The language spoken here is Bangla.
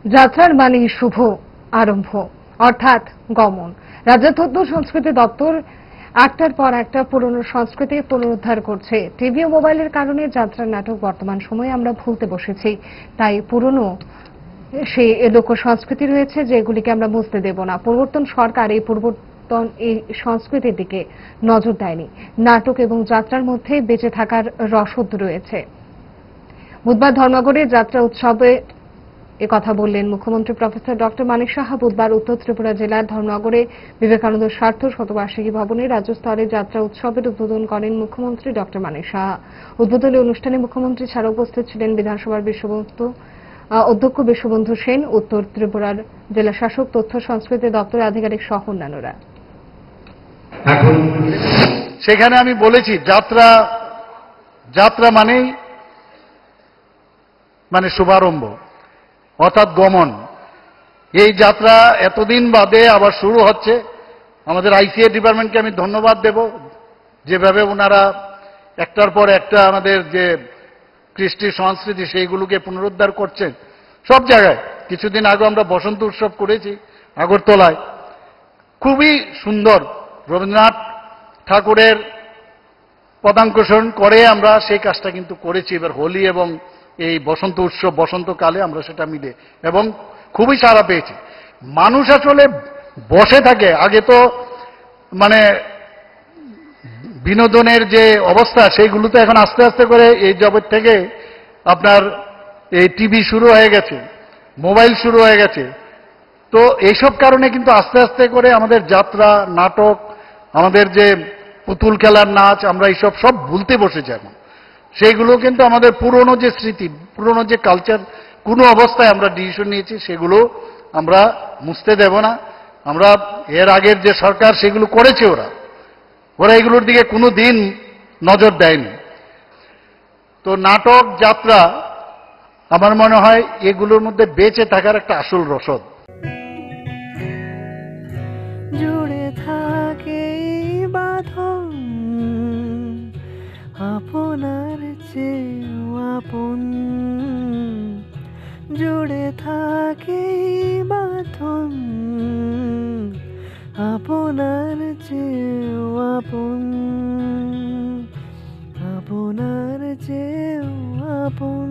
যাত্রার মানে শুভ আরম্ভ অর্থাৎ গমন। রাজ্যের তথ্য সংস্কৃতি দপ্তর একটার পর একটা পুরনো সংস্কৃতি পুনরুদ্ধার করছে। টিভি ও মোবাইলের কারণে যাত্রার নাটক বর্তমান সময়ে আমরা ভুলতে বসেছি। তাই পুরনো সেই লোক সংস্কৃতি রয়েছে যেগুলিকে আমরা মুছতে দেব না। পূর্বতন সরকার এই সংস্কৃতির দিকে নজর দেয়নি। নাটক এবং যাত্রার মধ্যে বেঁচে থাকার রসদ রয়েছে। বুধবার ধর্মনগরে যাত্রা উৎসবে কথা বললেন মুখ্যমন্ত্রী প্রফেসর ডক্টর মানিক সাহা। বুধবার উত্তর ত্রিপুরা জেলার ধর্মনগরে বিবেকানন্দ সার্থ শতবার্ষিকী ভবনে রাজ্য স্তরে যাত্রা উৎসবের উদ্বোধন করেন মুখ্যমন্ত্রী ডক্টর মানিক সাহা। উদ্বোধনী অনুষ্ঠানে মুখ্যমন্ত্রী ছাড়া উপস্থিত ছিলেন বিধানসভার অধ্যক্ষ বিশ্ববন্ধু সেন, উত্তর ত্রিপুরার জেলা শাসক, তথ্য সংস্কৃতি দপ্তরের আধিকারিক সহ অন্যান্যরা। সেখানে আমি বলেছি যাত্রা মানে শুভারম্ভ অর্থাৎ গমন। এই যাত্রা এতদিন বাদে আবার শুরু হচ্ছে। আমাদের আইসিএ ডিপার্টমেন্টকে আমি ধন্যবাদ দেব, যেভাবে ওনারা একটার পর একটা আমাদের যে কৃষ্টি সংস্কৃতি সেইগুলোকে পুনরুদ্ধার করছেন সব জায়গায়। কিছুদিন আগে আমরা বসন্ত উৎসব করেছি আগরতলায়, খুবই সুন্দর। রবীন্দ্রনাথ ঠাকুরের পদাঙ্কোষণ করে আমরা সেই কাজটা কিন্তু করেছি। এবার হোলি এবং এই বসন্ত উৎসব বসন্তকালে আমরা সেটা মিলে এবং খুবই সাড়া পেয়েছি। মানুষ আসলে বসে থাকে। আগে তো মানে বিনোদনের যে অবস্থা সেইগুলো তো এখন আস্তে আস্তে করে এই জগৎ থেকে আপনার এই টিভি শুরু হয়ে গেছে, মোবাইল শুরু হয়ে গেছে। তো এইসব কারণে কিন্তু আস্তে আস্তে করে আমাদের যাত্রা, নাটক, আমাদের যে পুতুল খেলার নাচ, আমরা এইসব সব ভুলতে বসেছি এখন। সেইগুলো কিন্তু আমাদের পুরনো যে স্মৃতি, পুরনো যে কালচার, কোনো অবস্থায় আমরা ডিসিশন নিয়েছি সেগুলো আমরা মুছতে দেব না। আমরা এর আগের যে সরকার সেগুলো করেছে, ওরা এগুলোর দিকে কোনো দিন নজর দেয়নি। তো নাটক, যাত্রা আমার মনে হয় এগুলোর মধ্যে বেঁচে থাকার একটা আসল রসদ। জুড়ে থাকে বাঁধন আপনার চেয়েও আপন, জুড়ে থাকে বাঁধন আপনার চেয়েও আপন, আপনার চেয়েও আপন।